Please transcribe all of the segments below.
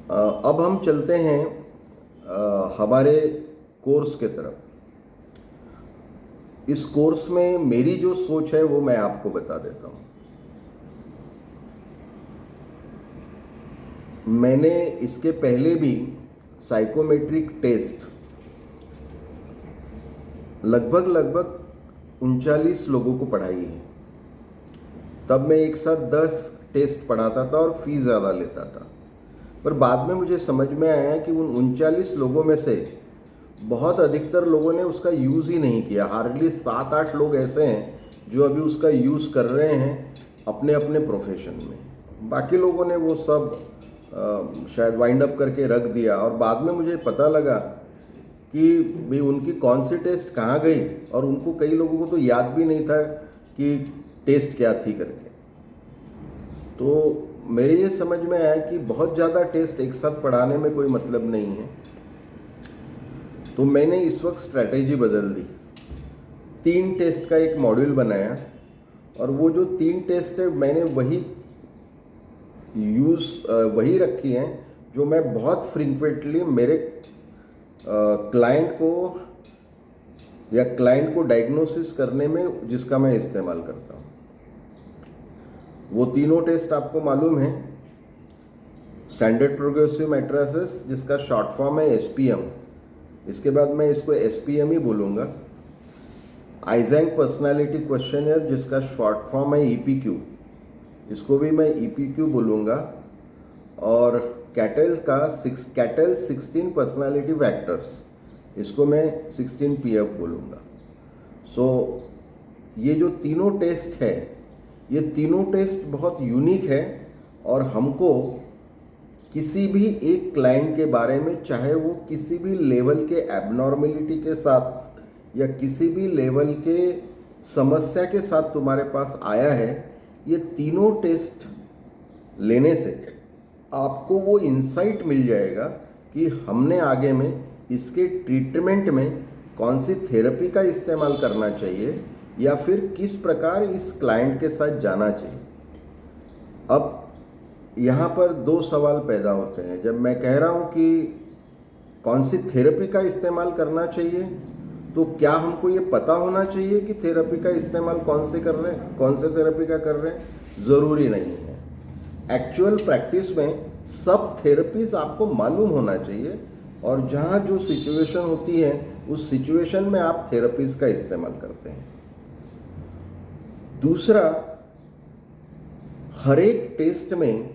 अब हम चलते हैं हमारे कोर्स के तरफ। इस कोर्स में मेरी जो सोच है वो मैं आपको बता देता हूँ। मैंने इसके पहले भी साइकोमेट्रिक टेस्ट लगभग 39 लोगों को पढ़ाई है। तब मैं एक साथ 10 टेस्ट पढ़ाता था और फीस ज़्यादा लेता था, पर बाद में मुझे समझ में आया कि उन 39 लोगों में से बहुत अधिकतर लोगों ने उसका यूज़ ही नहीं किया। हार्डली 7-8 लोग ऐसे हैं जो अभी उसका यूज़ कर रहे हैं अपने अपने प्रोफेशन में। बाकी लोगों ने वो सब शायद वाइंड अप करके रख दिया, और बाद में मुझे पता लगा कि भाई उनकी कौन सी टेस्ट कहाँ गई, और उनको कई लोगों को तो याद भी नहीं था कि टेस्ट क्या थी करके। तो मेरे ये समझ में आया कि बहुत ज़्यादा टेस्ट एक साथ पढ़ाने में कोई मतलब नहीं है। तो मैंने इस वक्त स्ट्रैटेजी बदल दी। 3 टेस्ट का एक मॉड्यूल बनाया, और वो जो 3 टेस्ट है मैंने वही रखी हैं जो मैं बहुत फ्रीक्वेंटली मेरे क्लाइंट को डायग्नोसिस करने में जिसका मैं इस्तेमाल करता हूँ। वो तीनों टेस्ट आपको मालूम है। स्टैंडर्ड प्रोग्रेसिव मैट्रिसेस, जिसका शॉर्ट फॉर्म है SPM, इसके बाद मैं इसको SPM ही बोलूँगा। आइजैक पर्सनालिटी क्वेश्चनर, जिसका शॉर्ट फॉर्म है EPQ, इसको भी मैं EPQ बोलूँगा। और कैटल 16 पर्सनालिटी फैक्टर्स, इसको मैं 16PF बोलूँगा। सो ये जो तीनों टेस्ट है, ये तीनों टेस्ट बहुत यूनिक है, और हमको किसी भी एक क्लाइंट के बारे में, चाहे वो किसी भी लेवल के एबनॉर्मेलिटी के साथ या किसी भी लेवल के समस्या के साथ तुम्हारे पास आया है, ये तीनों टेस्ट लेने से आपको वो इंसाइट मिल जाएगा कि हमने आगे में इसके ट्रीटमेंट में कौन सी थेरेपी का इस्तेमाल करना चाहिए, या फिर किस प्रकार इस क्लाइंट के साथ जाना चाहिए। अब यहाँ पर 2 सवाल पैदा होते हैं। जब मैं कह रहा हूँ कि कौन सी थेरेपी का इस्तेमाल करना चाहिए, तो क्या हमको ये पता होना चाहिए कि थेरेपी का इस्तेमाल कौन से थेरेपी का कर रहे हैं? ज़रूरी नहीं है। एक्चुअल प्रैक्टिस में सब थेरेपीज आपको मालूम होना चाहिए, और जहाँ जो सिचुएशन होती है उस सिचुएशन में आप थेरेपीज का इस्तेमाल करते हैं। दूसरा, हर एक टेस्ट में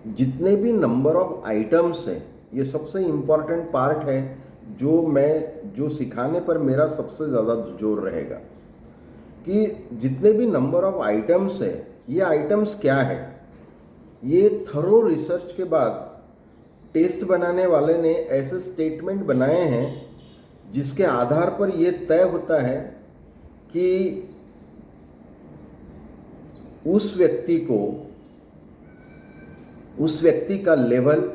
जितने भी नंबर ऑफ आइटम्स हैं, ये सबसे इम्पॉर्टेंट पार्ट है जो सिखाने पर मेरा सबसे ज़्यादा जोर रहेगा कि जितने भी नंबर ऑफ आइटम्स है, ये आइटम्स क्या है। ये थरो रिसर्च के बाद टेस्ट बनाने वाले ने ऐसे स्टेटमेंट बनाए हैं जिसके आधार पर यह तय होता है कि उस व्यक्ति का लेवल,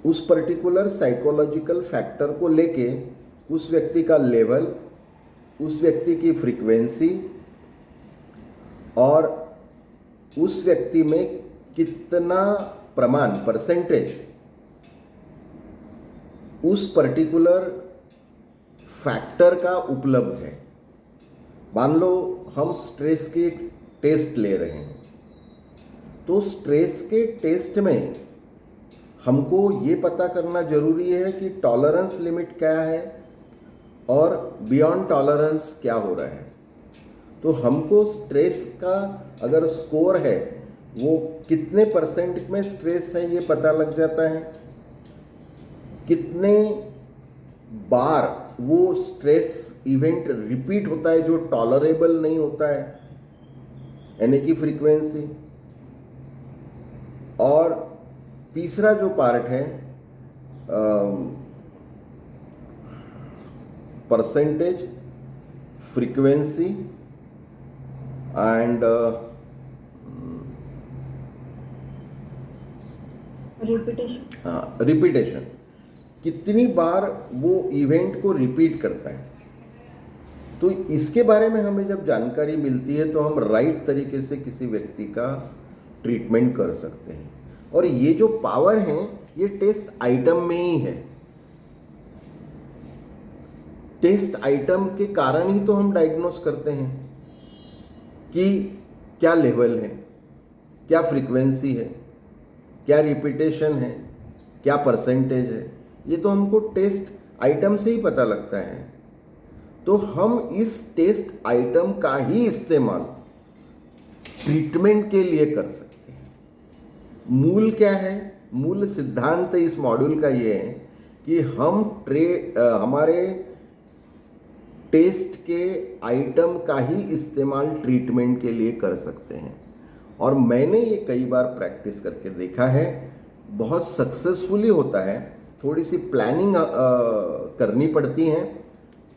उस पर्टिकुलर साइकोलॉजिकल फैक्टर को लेके उस व्यक्ति का लेवल, उस व्यक्ति की फ्रीक्वेंसी, और उस व्यक्ति में कितना परसेंटेज उस पर्टिकुलर फैक्टर का उपलब्ध है। मान लो हम स्ट्रेस के टेस्ट ले रहे हैं, तो स्ट्रेस के टेस्ट में हमको ये पता करना जरूरी है कि टॉलरेंस लिमिट क्या है और बियॉन्ड टॉलरेंस क्या हो रहा है। तो हमको स्ट्रेस का अगर स्कोर है, वो कितने % में स्ट्रेस है ये पता लग जाता है, कितने बार वो स्ट्रेस इवेंट रिपीट होता है जो टॉलरेबल नहीं होता है, यानी कि फ्रीक्वेंसी। और तीसरा जो पार्ट है परसेंटेज, फ्रीक्वेंसी एंड रिपीटेशन, कितनी बार वो इवेंट को रिपीट करता है। तो इसके बारे में हमें जब जानकारी मिलती है तो हम राइट तरीके से किसी व्यक्ति का ट्रीटमेंट कर सकते हैं। और ये जो पावर है ये टेस्ट आइटम में ही है। टेस्ट आइटम के कारण ही तो हम डायग्नोस करते हैं कि क्या लेवल है, क्या फ्रीक्वेंसी है, क्या रिपीटेशन है, क्या परसेंटेज है। ये तो हमको टेस्ट आइटम से ही पता लगता है। तो हम इस टेस्ट आइटम का ही इस्तेमाल ट्रीटमेंट के लिए कर सकते हैं। मूल क्या है? मूल सिद्धांत इस मॉड्यूल का ये है कि हम हमारे टेस्ट के आइटम का ही इस्तेमाल ट्रीटमेंट के लिए कर सकते हैं। और मैंने ये कई बार प्रैक्टिस करके देखा है, बहुत सक्सेसफुली होता है। थोड़ी सी प्लानिंग करनी पड़ती है।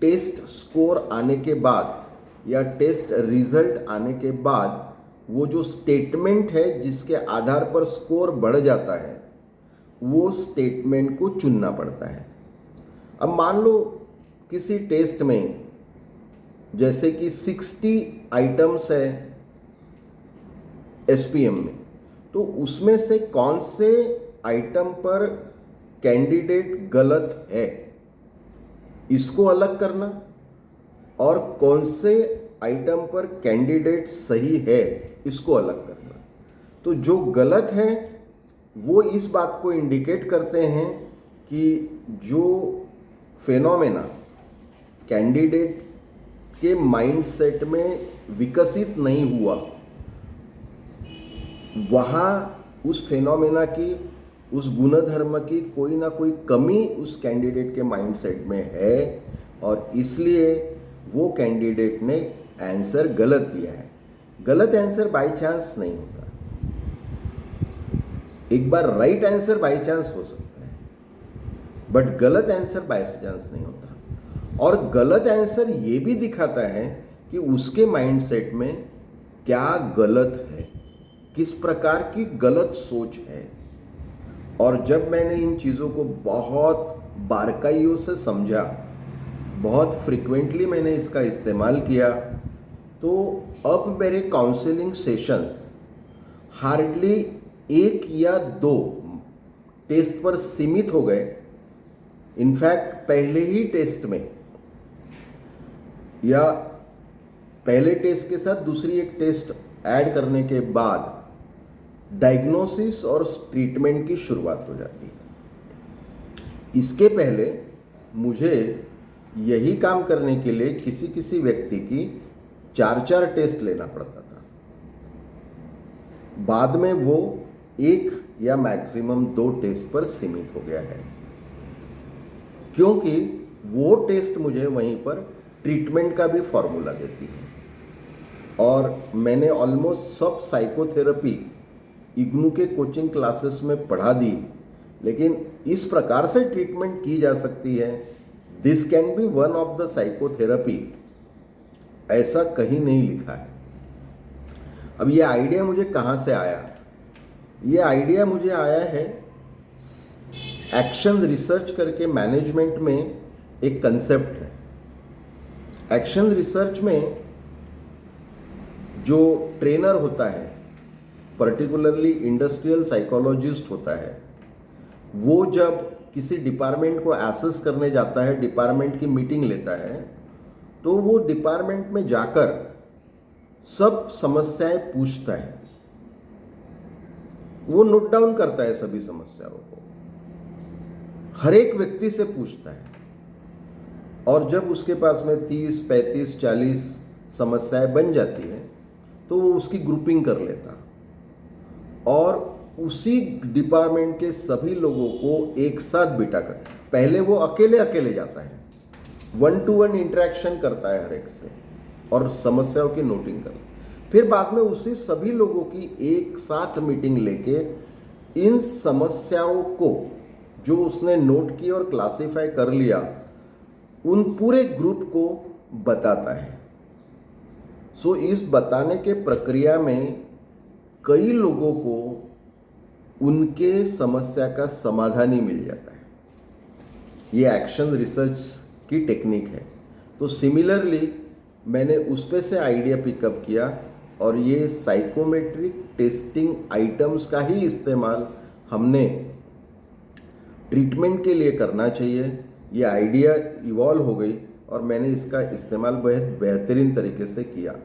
टेस्ट स्कोर आने के बाद या टेस्ट रिजल्ट आने के बाद वो जो स्टेटमेंट है जिसके आधार पर स्कोर बढ़ जाता है, वो स्टेटमेंट को चुनना पड़ता है। अब मान लो किसी टेस्ट में जैसे कि 60 आइटम्स है एसपीएम में, तो उसमें से कौन से आइटम पर कैंडिडेट गलत है इसको अलग करना, और कौन से आइटम पर कैंडिडेट सही है इसको अलग करना। तो जो गलत है वो इस बात को इंडिकेट करते हैं कि जो फेनोमेना कैंडिडेट के माइंडसेट में विकसित नहीं हुआ, वहाँ उस फेनोमेना की, उस गुणधर्म की कोई ना कोई कमी उस कैंडिडेट के माइंडसेट में है, और इसलिए वो कैंडिडेट ने आंसर गलत दिया है। गलत आंसर बाय चांस नहीं होता। एक बार राइट आंसर बाय चांस हो सकता है, बट गलत आंसर बाय चांस नहीं होता। और गलत आंसर ये भी दिखाता है कि उसके माइंडसेट में क्या गलत है, किस प्रकार की गलत सोच है। और जब मैंने इन चीज़ों को बहुत बारीकियों से समझा, बहुत फ्रिक्वेंटली मैंने इसका इस्तेमाल किया, तो अब मेरे काउंसलिंग सेशंस हार्डली 1 या 2 टेस्ट पर सीमित हो गए। इनफैक्ट पहले ही टेस्ट में या पहले टेस्ट के साथ दूसरी एक टेस्ट ऐड करने के बाद डायग्नोसिस और ट्रीटमेंट की शुरुआत हो जाती है। इसके पहले मुझे यही काम करने के लिए किसी किसी व्यक्ति की 4-4 टेस्ट लेना पड़ता था। बाद में वो 1 या मैक्सिमम 2 टेस्ट पर सीमित हो गया है, क्योंकि वो टेस्ट मुझे वहीं पर ट्रीटमेंट का भी फॉर्मूला देती है। और मैंने ऑलमोस्ट सब साइकोथेरेपी इग्नू के कोचिंग क्लासेस में पढ़ा दी, लेकिन इस प्रकार से ट्रीटमेंट की जा सकती है, this can be one of the psychotherapy, ऐसा कहीं नहीं लिखा है। अब ये आइडिया मुझे कहाँ से आया? ये आइडिया मुझे आया है एक्शन रिसर्च करके मैनेजमेंट में एक कंसेप्ट है। एक्शन रिसर्च में जो ट्रेनर होता है, पर्टिकुलरली इंडस्ट्रियल साइकोलॉजिस्ट होता है, वो जब किसी डिपार्टमेंट को एसेस करने जाता है, डिपार्टमेंट की मीटिंग लेता है, तो वो डिपार्टमेंट में जाकर सब समस्याएं पूछता है, वो नोट डाउन करता है सभी समस्याओं को, हर एक व्यक्ति से पूछता है। और जब उसके पास में 30, 35, 40 समस्याएं बन जाती है तो वो उसकी ग्रुपिंग कर लेता और उसी डिपार्टमेंट के सभी लोगों को एक साथ बिठाकर, पहले वो अकेले अकेले जाता है, 1-to-1 इंटरेक्शन करता है हर एक से और समस्याओं की नोटिंग कर, फिर बाद में उसी सभी लोगों की एक साथ मीटिंग लेके इन समस्याओं को जो उसने नोट की और क्लासिफाई कर लिया, उन पूरे ग्रुप को बताता है। सो इस बताने के प्रक्रिया में कई लोगों को उनके समस्या का समाधान ही मिल जाता है। ये एक्शन रिसर्च की टेक्निक है। तो सिमिलरली मैंने उस पे से आइडिया पिकअप किया और ये साइकोमेट्रिक टेस्टिंग आइटम्स का ही इस्तेमाल हमने ट्रीटमेंट के लिए करना चाहिए। ये आइडिया इवॉल्व हो गई और मैंने इसका इस्तेमाल बहुत बेहतरीन तरीके से किया।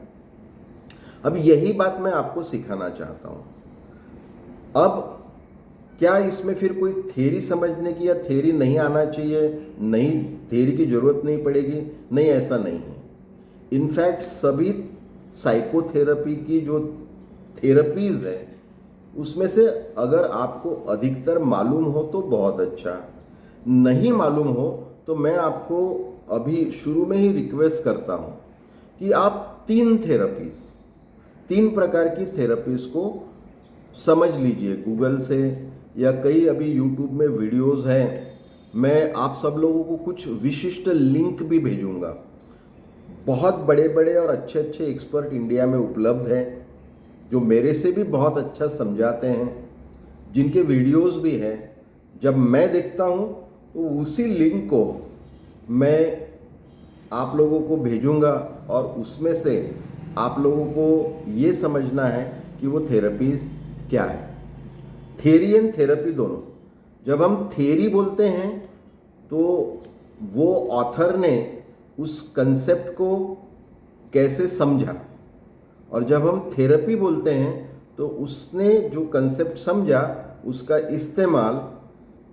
अब यही बात मैं आपको सिखाना चाहता हूँ। अब क्या इसमें फिर कोई थ्योरी समझने की या थ्योरी नहीं आना चाहिए, नहीं थ्योरी की ज़रूरत नहीं पड़ेगी? नहीं, ऐसा नहीं है। इनफैक्ट सभी साइकोथेरेपी की जो थेरेपीज़ है उसमें से अगर आपको अधिकतर मालूम हो तो बहुत अच्छा, नहीं मालूम हो तो मैं आपको अभी शुरू में ही रिक्वेस्ट करता हूँ कि आप 3 प्रकार की थेरेपीज़ को समझ लीजिए गूगल से, या कई अभी यूट्यूब में वीडियोस हैं। मैं आप सब लोगों को कुछ विशिष्ट लिंक भी भेजूंगा। बहुत बड़े बड़े और अच्छे अच्छे एक्सपर्ट इंडिया में उपलब्ध हैं जो मेरे से भी बहुत अच्छा समझाते हैं, जिनके वीडियोस भी हैं। जब मैं देखता हूँ तो उसी लिंक को मैं आप लोगों को भेजूंगा और उसमें से आप लोगों को ये समझना है कि वो थेरेपीज़ क्या है। थ्योरी एंड थेरेपी दोनों। जब हम थ्योरी बोलते हैं तो वो ऑथर ने उस कंसेप्ट को कैसे समझा, और जब हम थेरेपी बोलते हैं तो उसने जो कंसेप्ट समझा उसका इस्तेमाल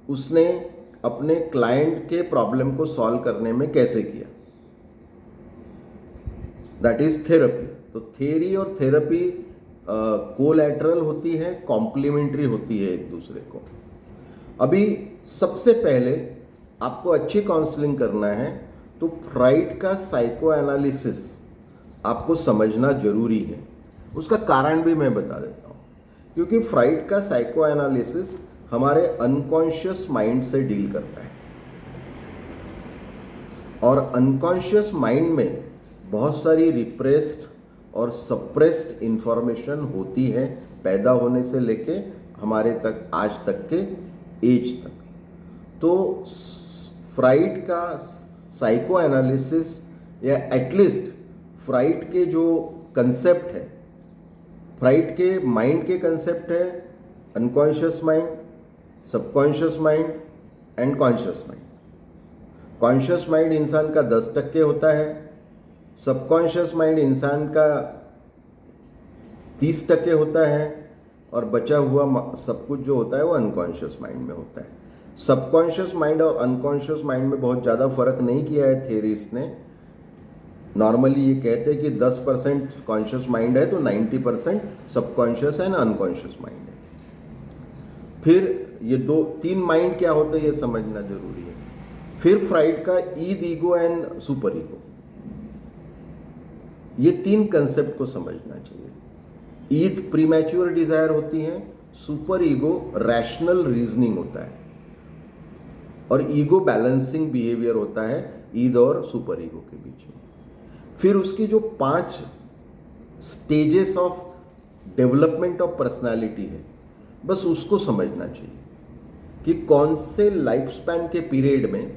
उसने अपने क्लाइंट के प्रॉब्लम को सॉल्व करने में कैसे किया, दैट इज थेरेपी। तो थ्योरी और थेरेपी कोलैटरल होती है, कॉम्प्लीमेंट्री होती है एक दूसरे को। अभी सबसे पहले आपको अच्छी काउंसलिंग करना है तो फ्राइड का साइको एनालिसिस आपको समझना जरूरी है। उसका कारण भी मैं बता देता हूँ, क्योंकि फ्राइड का साइको एनालिसिस हमारे अनकॉन्शियस माइंड से डील करता है, और अनकॉन्शियस माइंड में बहुत सारी रिप्रेस्ड और सप्रेस्ड इंफॉर्मेशन होती है, पैदा होने से लेके हमारे तक आज तक के एज तक। तो फ्राइड का साइको एनालिसिस, या एटलीस्ट फ्राइड के जो कंसेप्ट है, फ्राइड के माइंड के कंसेप्ट है unconscious mind, subconscious mind and conscious mind. Conscious mind इंसान का 10% होता है, सबकॉन्शियस माइंड इंसान का 30% होता है, और बचा हुआ सब कुछ जो होता है वो अनकॉन्शियस माइंड में होता है। सबकॉन्शियस माइंड और अनकॉन्शियस माइंड में बहुत ज़्यादा फर्क नहीं किया है थेरिस्ट ने। नॉर्मली ये कहते हैं कि 10% कॉन्शियस माइंड है तो 90% सबकॉन्शियस एंड अनकॉन्शियस माइंड है। फिर ये 3 माइंड क्या होते हैं ये समझना जरूरी है। फिर फ्राइड का Eid, ego and super ego, ये 3 कंसेप्ट को समझना चाहिए। ईद प्रीमैच्योर डिजायर होती है, सुपर ईगो रैशनल रीजनिंग होता है, और ईगो बैलेंसिंग बिहेवियर होता है ईद और सुपर ईगो के बीच में। फिर उसकी जो 5 stages of development of personality है, बस उसको समझना चाहिए कि कौन से लाइफ स्पैन के पीरियड में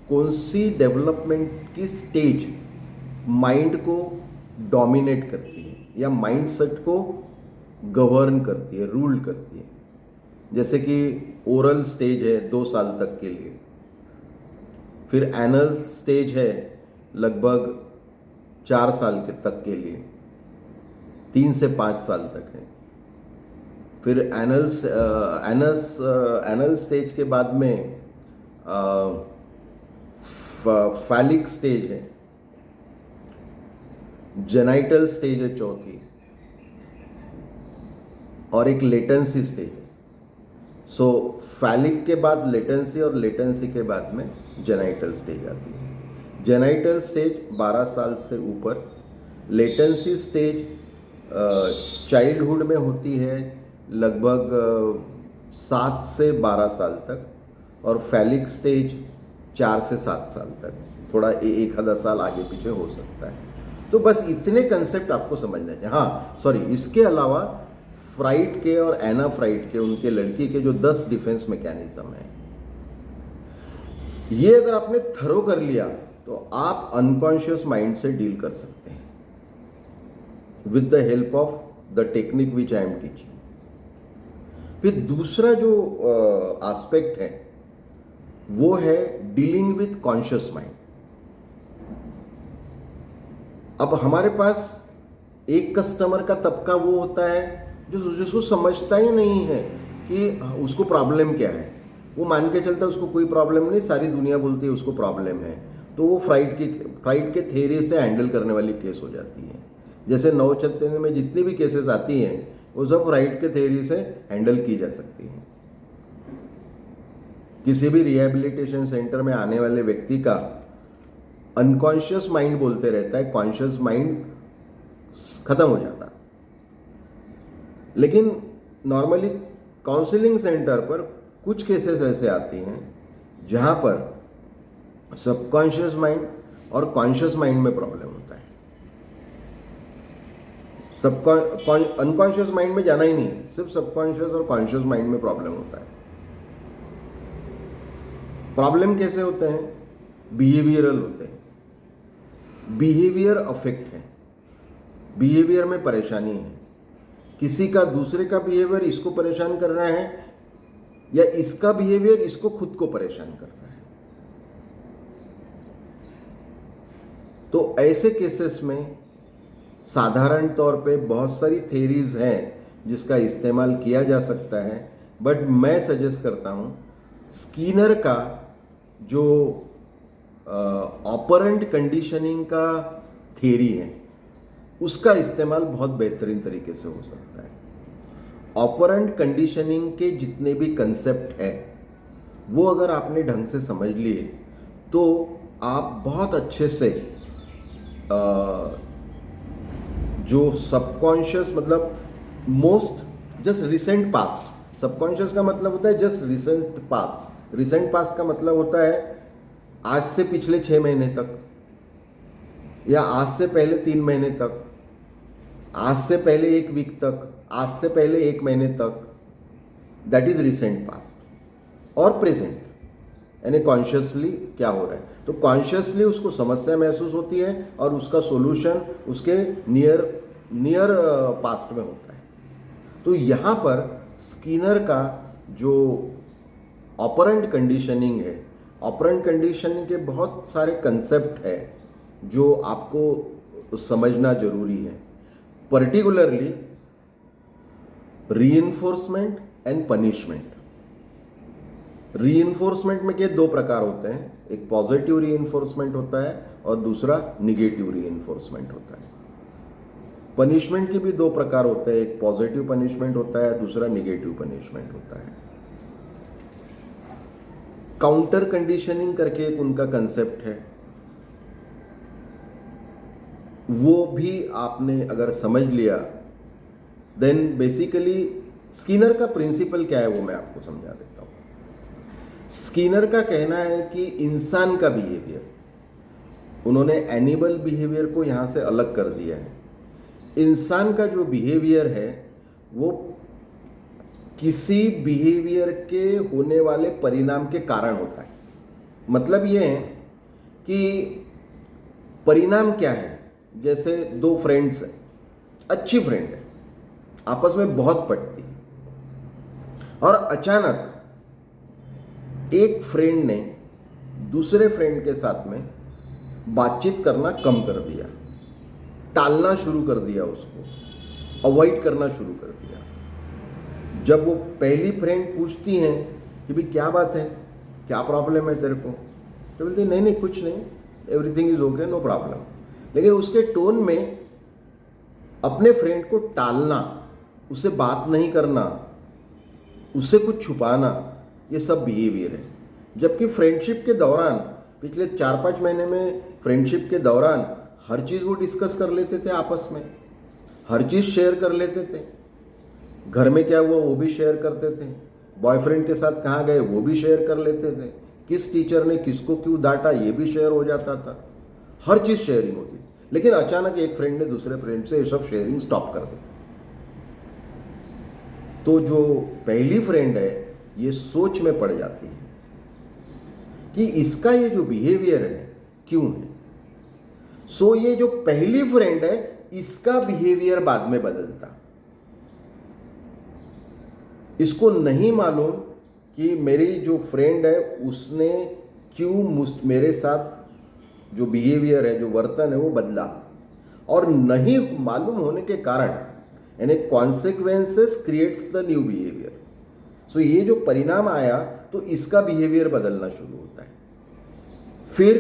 कौन सी डेवलपमेंट की स्टेज माइंड को डोमिनेट करती है या माइंडसेट को गवर्न करती है, रूल करती है। जैसे कि ओरल स्टेज है 2 साल तक के लिए, फिर एनल स्टेज है लगभग 4 साल तक के लिए, 3 से 5 साल तक है। फिर एनल स्टेज के बाद में फैलिक स्टेज है, जेनाइटल स्टेज है चौथी, और एक लेटेंसी स्टेज है। सो फैलिक के बाद लेटेंसी, और लेटेंसी के बाद में जेनाइटल स्टेज आती है। जेनाइटल स्टेज 12 साल से ऊपर, लेटेंसी स्टेज चाइल्डहुड में होती है लगभग 7 से 12 साल तक, और फैलिक स्टेज 4 से 7 साल तक, थोड़ा एक आधा साल आगे पीछे हो सकता है। तो बस इतने कंसेप्ट आपको समझना चाहिए। हाँ सॉरी, इसके अलावा फ्राइड के और एना फ्राइड के, उनके लड़की के जो 10 डिफेंस मैकेनिज्म है, ये अगर आपने थरो कर लिया तो आप अनकॉन्शियस माइंड से डील कर सकते हैं with the help of the technique which I am teaching. फिर दूसरा जो एस्पेक्ट है वो है डीलिंग विथ कॉन्शियस माइंड. अब हमारे पास एक कस्टमर का तबका वो होता है जो जिसको समझता ही नहीं है कि उसको प्रॉब्लम क्या है. वो मान के चलता है उसको कोई प्रॉब्लम नहीं, सारी दुनिया बोलती है उसको प्रॉब्लम है. तो वो फ्राइड के थ्योरी से हैंडल करने वाली केस हो जाती है. जैसे नवचैतन्य में जितनी भी केसेस आती हैं वो सब फ्राइड के थ्योरी से हैंडल की जा सकती हैं. किसी भी रिहैबिलिटेशन सेंटर में आने वाले व्यक्ति का अनकॉन्शियस माइंड बोलते रहता है, कॉन्शियस माइंड खत्म हो जाता. लेकिन नॉर्मली काउंसलिंग सेंटर पर कुछ केसेस ऐसे आती हैं जहां पर सबकॉन्शियस माइंड और कॉन्शियस माइंड में प्रॉब्लम होता है. अनकॉन्शियस माइंड में जाना ही नहीं, सिर्फ सबकॉन्शियस और कॉन्शियस माइंड में प्रॉब्लम होता है. प्रॉब्लम कैसे होते हैं? बिहेवियरल होते हैं. बिहेवियर अफेक्ट है, बिहेवियर में परेशानी है. किसी का दूसरे का बिहेवियर इसको परेशान कर रहा है या इसका बिहेवियर इसको खुद को परेशान कर रहा है. तो ऐसे केसेस में साधारण तौर पे बहुत सारी थेरीज हैं जिसका इस्तेमाल किया जा सकता है, बट मैं सजेस्ट करता हूं स्कीनर का जो ऑपरेंट कंडीशनिंग का थेरी है उसका इस्तेमाल बहुत बेहतरीन तरीके से हो सकता है. ऑपरेंट कंडीशनिंग के जितने भी कंसेप्ट है वो अगर आपने ढंग से समझ लिए तो आप बहुत अच्छे से जो सबकॉन्शियस मतलब most just recent past, subconscious का मतलब होता है just recent past. Recent past का मतलब होता है आज से पिछले 6 महीने तक, या आज से पहले 3 महीने तक, आज से पहले 1 वीक तक, आज से पहले 1 महीने तक. That is recent past. और प्रेजेंट यानी कॉन्शियसली क्या हो रहा है. तो कॉन्शियसली उसको समस्या महसूस होती है और उसका सॉल्यूशन उसके नियर पास्ट में होता है. तो यहाँ पर स्कीनर का जो ऑपरेंट कंडीशनिंग है, ऑपरेंट कंडीशनिंग के बहुत सारे कंसेप्ट है जो आपको समझना जरूरी है. Particularly reinforcement and punishment. Reinforcement में के 2 प्रकार होते हैं, एक पॉजिटिव रीइंफोर्समेंट होता है और दूसरा निगेटिव रीइंफोर्समेंट होता है. पनिशमेंट के भी 2 प्रकार होते हैं, एक पॉजिटिव पनिशमेंट होता है, दूसरा निगेटिव पनिशमेंट होता है. काउंटर कंडीशनिंग करके एक उनका कंसेप्ट है, वो भी आपने अगर समझ लिया देन बेसिकली स्कीनर का प्रिंसिपल क्या है वो मैं आपको समझा देता हूं. स्कीनर का कहना है कि इंसान का बिहेवियर, उन्होंने एनिमल बिहेवियर को यहां से अलग कर दिया है. इंसान का जो बिहेवियर है वो किसी बिहेवियर के होने वाले परिणाम के कारण होता है. मतलब ये है कि परिणाम क्या है. जैसे 2 फ्रेंड्स हैं, अच्छी फ्रेंड है, आपस में बहुत पटती है, और अचानक एक फ्रेंड ने दूसरे फ्रेंड के साथ में बातचीत करना कम कर दिया, टालना शुरू कर दिया, उसको अवॉइड करना शुरू कर दिया. जब वो पहली फ्रेंड पूछती हैं कि भाई क्या बात है, क्या प्रॉब्लम है तेरे को, तो बोलती नहीं नहीं कुछ नहीं, everything is okay, no problem. लेकिन उसके टोन में अपने फ्रेंड को टालना, उससे बात नहीं करना, उससे कुछ छुपाना, ये सब बिहेवियर है. जबकि फ्रेंडशिप के दौरान, पिछले 4-5 महीने में फ्रेंडशिप के दौरान हर चीज़ वो डिस्कस कर लेते थे आपस में, हर चीज़ शेयर कर लेते थे. घर में क्या हुआ वो भी शेयर करते थे, बॉयफ्रेंड के साथ कहाँ गए वो भी शेयर कर लेते थे, किस टीचर ने किसको क्यों डांटा ये भी शेयर हो जाता था, हर चीज़ शेयरिंग होती थी. लेकिन अचानक एक फ्रेंड ने दूसरे फ्रेंड से ये सब शेयरिंग स्टॉप कर दी. तो जो पहली फ्रेंड है ये सोच में पड़ जाती है कि इसका ये जो बिहेवियर है क्यों है. सो ये जो पहली फ्रेंड है इसका बिहेवियर बाद में बदलता। इसको नहीं मालूम कि मेरी जो फ्रेंड है उसने क्यों मेरे साथ जो बिहेवियर है, जो वर्तन है वो बदला, और नहीं मालूम होने के कारण यानी consequences creates the new behaviour. So ये जो परिणाम आया तो इसका बिहेवियर बदलना शुरू होता है। फिर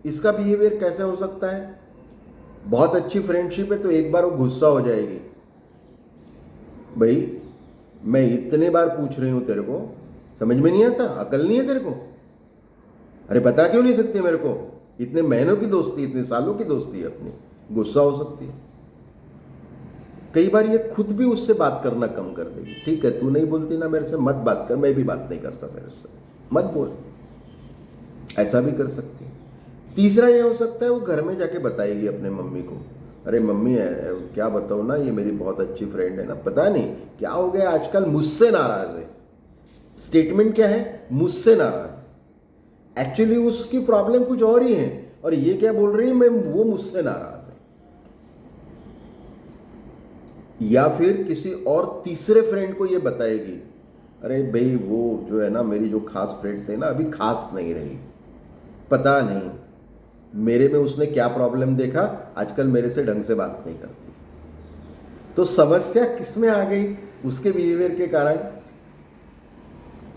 इसका बिहेवियर कैसे हो सकता है? बहुत अच्छी फ्रेंडशिप है तो एक बार वो गुस्सा हो जाएगी, भाई मैं इतने बार पूछ रही हूं तेरे को, समझ में नहीं आता, अकल नहीं है तेरे को, अरे बता क्यों नहीं सकती मेरे को, इतने महीनों की दोस्ती, इतने सालों की दोस्ती है अपनी, गुस्सा हो सकती है। कई बार ये खुद भी उससे बात करना कम कर देगी। ठीक है, तू नहीं बोलती ना मेरे से, मत बात कर, मैं भी बात नहीं करता तेरे से, मत बोल, ऐसा भी कर सकती है। तीसरा ये हो सकता है वो घर में जाके बताएगी अपने मम्मी को, अरे मम्मी क्या बताऊँ ना, ये मेरी बहुत अच्छी फ्रेंड है ना, पता नहीं क्या हो गया आजकल, मुझसे नाराज है। स्टेटमेंट क्या है? मुझसे नाराज। एक्चुअली उसकी प्रॉब्लम कुछ और ही है, और ये क्या बोल रही है, मैं वो मुझसे नाराज है। या फिर किसी और तीसरे फ्रेंड को ये बताएगी, अरे भाई वो जो है ना मेरी जो खास फ्रेंड थे ना अभी खास नहीं रही, पता नहीं मेरे में उसने क्या प्रॉब्लम देखा, आजकल मेरे से ढंग से बात नहीं करती। तो समस्या किस में आ गई? उसके बिहेवियर के कारण,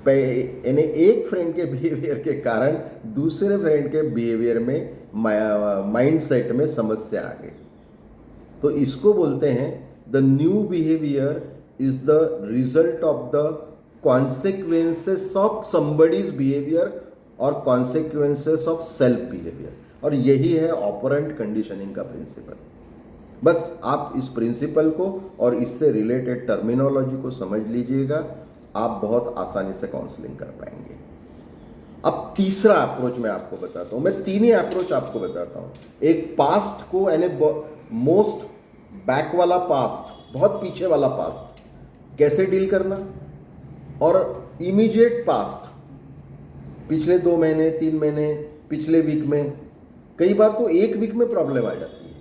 यानी एक फ्रेंड के बिहेवियर के कारण दूसरे फ्रेंड के बिहेवियर में, माइंडसेट में समस्या आ गई। तो इसको बोलते हैं the new behaviour is the result of the consequences of somebody's behaviour और कॉन्सिक्वेंसेस ऑफ सेल्फ बिहेवियर। और यही है ऑपरेंट कंडीशनिंग का प्रिंसिपल। बस आप इस प्रिंसिपल को और इससे रिलेटेड टर्मिनोलॉजी को समझ लीजिएगा, आप बहुत आसानी से काउंसलिंग कर पाएंगे। अब तीसरा अप्रोच मैं आपको बताता हूं, मैं तीन ही अप्रोच आपको बताता हूं। एक पास्ट को, यानी मोस्ट बैक वाला पास्ट, बहुत पीछे वाला पास्ट कैसे डील करना, और इमीडिएट पास्ट, पिछले 2 महीने 3 महीने, पिछले वीक में, कई बार तो 1 वीक में प्रॉब्लम आ जाती है,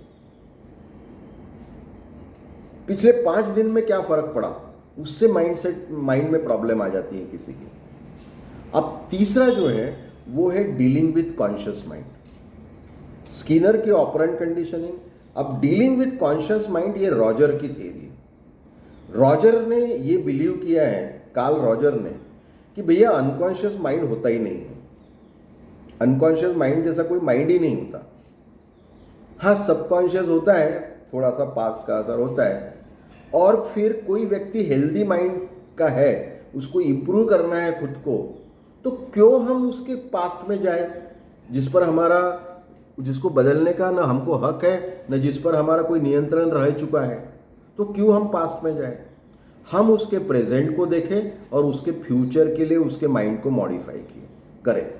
पिछले 5 दिन में क्या फर्क पड़ा, उससे माइंड में प्रॉब्लम आ जाती है किसी की। अब तीसरा जो है वो है dealing with conscious mind, Skinner की ऑपरेंट कंडीशनिंग। अब डीलिंग विथ कॉन्शियस माइंड, ये रॉजर की थ्योरी है। रॉजर ने ये बिलीव किया है, कार्ल रॉजर ने, कि भैया अनकॉन्शियस माइंड होता ही नहीं है, अनकॉन्शियस माइंड जैसा कोई माइंड ही नहीं होता। हाँ, सबकॉन्शियस होता है, थोड़ा सा पास्ट का असर होता है, और फिर कोई व्यक्ति हेल्दी माइंड का है, उसको इम्प्रूव करना है खुद को, तो क्यों हम उसके पास्ट में जाए जिसको बदलने का ना हमको हक है, न जिस पर हमारा कोई नियंत्रण रह चुका है, तो क्यों हम पास्ट में जाए? हम उसके प्रेजेंट को देखें और उसके फ्यूचर के लिए उसके माइंड को मॉडिफाई करें।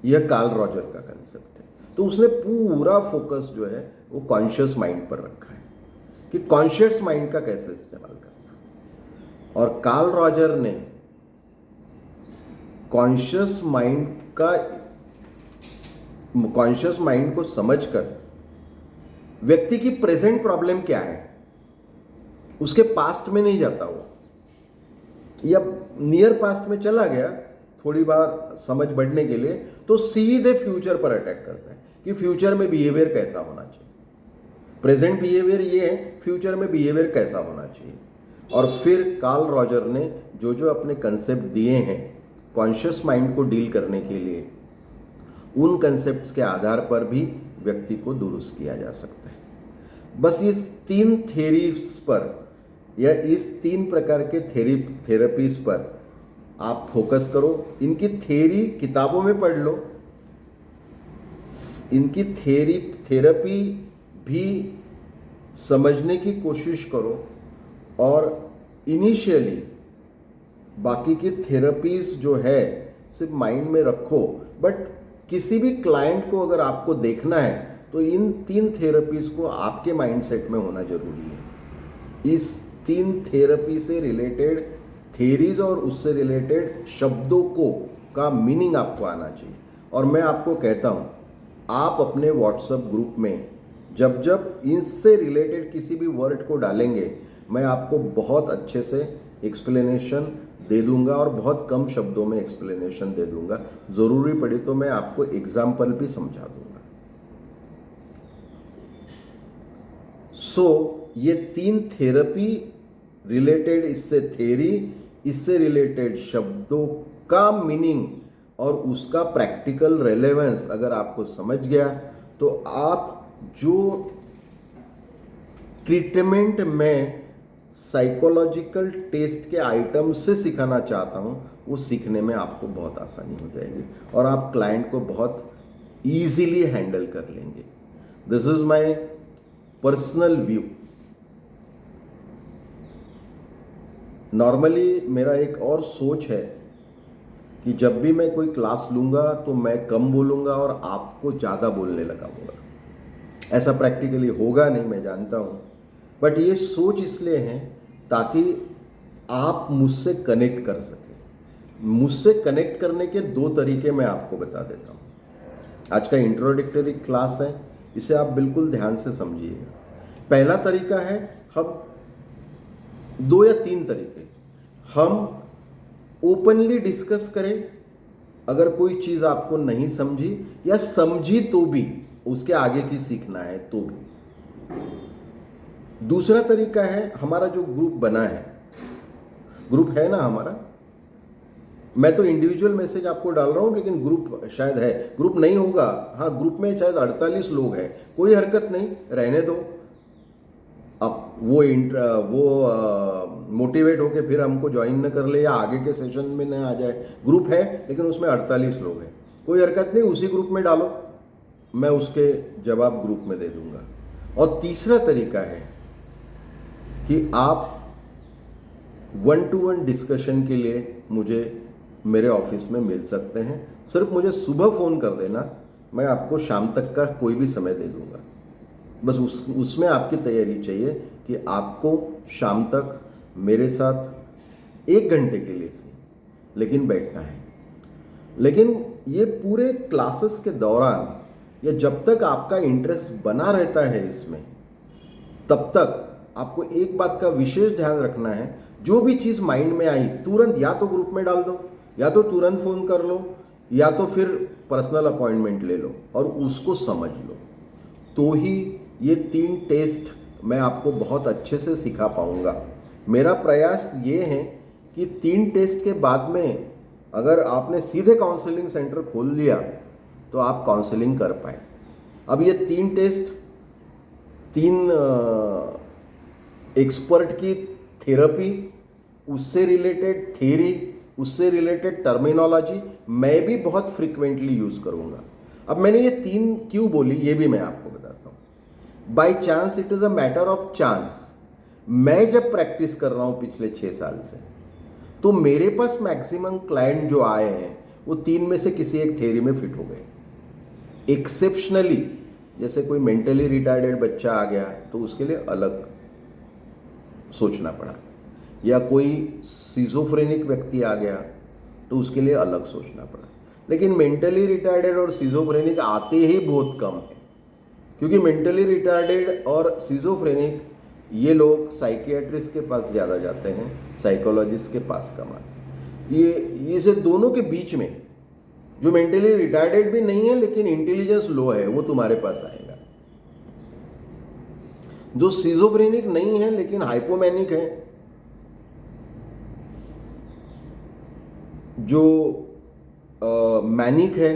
यह कार्ल रॉजर का कंसेप्ट है। तो उसने पूरा फोकस जो है वो कॉन्शियस माइंड पर रखा है कि कॉन्शियस माइंड का कैसे इस्तेमाल करना। और कार्ल रॉजर ने कॉन्शियस माइंड को समझकर व्यक्ति की प्रेजेंट प्रॉब्लम क्या है, उसके पास्ट में नहीं जाता वो, या नियर पास्ट में चला गया थोड़ी बार समझ बढ़ने के लिए, तो सीधे फ्यूचर पर अटैक करता है कि फ्यूचर में बिहेवियर कैसा होना चाहिए। प्रेजेंट बिहेवियर ये है, फ्यूचर में बिहेवियर कैसा होना चाहिए। और फिर कार्ल रॉजर ने जो जो अपने कंसेप्ट दिए हैं कॉन्शियस माइंड को डील करने के लिए, उन कंसेप्ट्स के आधार पर भी व्यक्ति को दुरुस्त किया जा सकता है। बस इस 3 थेरीज पर या इस 3 प्रकार के थेरेपीज पर आप फोकस करो। इनकी थेरी किताबों में पढ़ लो, इनकी थेरेपी भी समझने की कोशिश करो, और इनिशियली बाकी की थेरेपीज जो है सिर्फ माइंड में रखो, बट किसी भी क्लाइंट को अगर आपको देखना है तो इन 3 थेरेपीज को आपके माइंडसेट में होना जरूरी है। इस 3 थेरेपी से रिलेटेड थेरीज और उससे रिलेटेड शब्दों का मीनिंग आपको आना चाहिए। और मैं आपको कहता हूँ, आप अपने व्हाट्सएप ग्रुप में जब जब इससे रिलेटेड किसी भी वर्ड को डालेंगे मैं आपको बहुत अच्छे से एक्सप्लेनेशन दे दूंगा और बहुत कम शब्दों में एक्सप्लेनेशन दे दूंगा। ज़रूरी पड़ी तो मैं आपको एग्जाम्पल भी समझा दूंगा। ये 3 थेरेपी रिलेटेड, इससे थेरी, इससे रिलेटेड शब्दों का मीनिंग और उसका प्रैक्टिकल रेलेवेंस अगर आपको समझ गया तो आप जो ट्रीटमेंट में साइकोलॉजिकल टेस्ट के आइटम से सिखाना चाहता हूं वो सीखने में आपको बहुत आसानी हो जाएगी और आप क्लाइंट को बहुत ईजीली हैंडल कर लेंगे। This is my personal view. Normally मेरा एक और सोच है कि जब भी मैं कोई क्लास लूंगा तो मैं कम बोलूंगा और आपको ज़्यादा बोलने लगाऊंगा। ऐसा प्रैक्टिकली होगा नहीं, मैं जानता हूं, बट ये सोच इसलिए है ताकि आप मुझसे कनेक्ट कर सकें। मुझसे कनेक्ट करने के 2 तरीके मैं आपको बता देता हूं। आज का इंट्रोडक्टरी क्लास है, इसे आप बिल्कुल ध्यान से समझिएगा। पहला तरीका है, हम 2 या 3 तरीके हम ओपनली डिस्कस करें। अगर कोई चीज़ आपको नहीं समझी या समझी तो भी उसके आगे की सीखना है तो भी। दूसरा तरीका है, हमारा जो ग्रुप बना है, ग्रुप है ना हमारा, मैं तो इंडिविजुअल मैसेज आपको डाल रहा हूं लेकिन ग्रुप शायद है, ग्रुप नहीं होगा, हाँ ग्रुप में शायद 48 लोग हैं, कोई हरकत नहीं, रहने दो। अब वो मोटिवेट होके फिर हमको ज्वाइन न कर ले या आगे के सेशन में न आ जाए। ग्रुप है लेकिन उसमें 48 लोग हैं, कोई हरकत नहीं, उसी ग्रुप में डालो, मैं उसके जवाब ग्रुप में दे दूंगा। और तीसरा तरीका है कि आप 1-to-1 डिस्कशन के लिए मुझे मेरे ऑफिस में मिल सकते हैं। सिर्फ मुझे सुबह फ़ोन कर देना, मैं आपको शाम तक का कोई भी समय दे दूंगा। बस उसमें आपकी तैयारी चाहिए कि आपको शाम तक मेरे साथ 1 घंटे के लिए सही लेकिन बैठना है। लेकिन ये पूरे क्लासेस के दौरान या जब तक आपका इंटरेस्ट बना रहता है इसमें, तब तक आपको एक बात का विशेष ध्यान रखना है, जो भी चीज़ माइंड में आई तुरंत या तो ग्रुप में डाल दो, या तो तुरंत फ़ोन कर लो, या तो फिर पर्सनल अपॉइंटमेंट ले लो और उसको समझ लो। तो ही ये 3 टेस्ट मैं आपको बहुत अच्छे से सिखा पाऊंगा। मेरा प्रयास ये है कि 3 टेस्ट के बाद में अगर आपने सीधे काउंसलिंग सेंटर खोल लिया तो आप काउंसलिंग कर पाए। अब ये 3 टेस्ट 3 एक्सपर्ट की थेरेपी, उससे रिलेटेड थ्योरी, उससे रिलेटेड टर्मिनोलॉजी मैं भी बहुत फ्रिक्वेंटली यूज़ करूँगा। अब मैंने ये 3 क्यों बोली ये भी मैं आपको बताता हूँ। By chance, it is a matter of chance. मैं जब प्रैक्टिस कर रहा हूँ पिछले 6 साल से, तो मेरे पास मैक्सिमम क्लाइंट जो आए हैं वो 3 में से किसी एक थ्योरी में फिट हो गए। एक्सेप्शनली जैसे कोई मेंटली रिटार्डेड बच्चा आ गया तो उसके लिए अलग सोचना पड़ा, या कोई सिजोफ्रेनिक व्यक्ति आ गया तो उसके लिए अलग सोचना पड़ा। लेकिन मेंटली रिटार्डेड और सिजोफ्रेनिक आते ही बहुत कम है, क्योंकि मेंटली रिटार्डेड और सिजोफ्रेनिक ये लोग साइकियाट्रिस्ट के पास ज़्यादा जाते हैं, साइकोलॉजिस्ट के पास कम आते हैं। ये से दोनों के बीच में जो मेंटली रिटार्डेड भी नहीं है लेकिन इंटेलिजेंस लो है वो तुम्हारे पास आएगा। जो सिजोफ्रेनिक नहीं है लेकिन हाइपोमैनिक है, जो मैनिक है,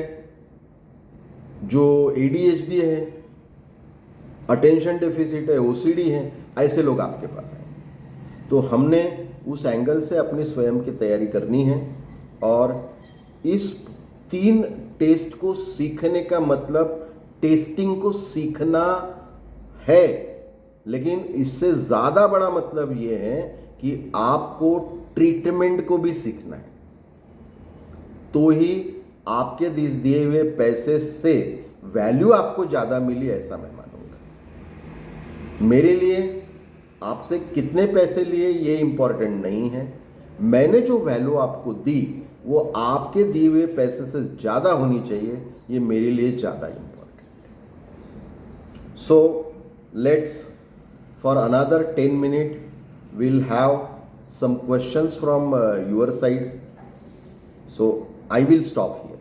जो ADHD है, अटेंशन डेफिसिट है, OCD है, ऐसे लोग आपके पास आएंगे। तो हमने उस एंगल से अपनी स्वयं की तैयारी करनी है। और इस 3 टेस्ट को सीखने का मतलब टेस्टिंग को सीखना है, लेकिन इससे ज़्यादा बड़ा मतलब ये है कि आपको ट्रीटमेंट को भी सीखना है। तो ही आपके दिए हुए पैसे से वैल्यू आपको ज़्यादा मिली, ऐसा मैं मानूंगा। मेरे लिए आपसे कितने पैसे लिए ये इंपॉर्टेंट नहीं है, मैंने जो वैल्यू आपको दी वो आपके दिए हुए पैसे से ज़्यादा होनी चाहिए, ये मेरे लिए ज़्यादा इंपॉर्टेंट है। सो let's for another 10 minutes we'll have some questions from your side. So I will stop here.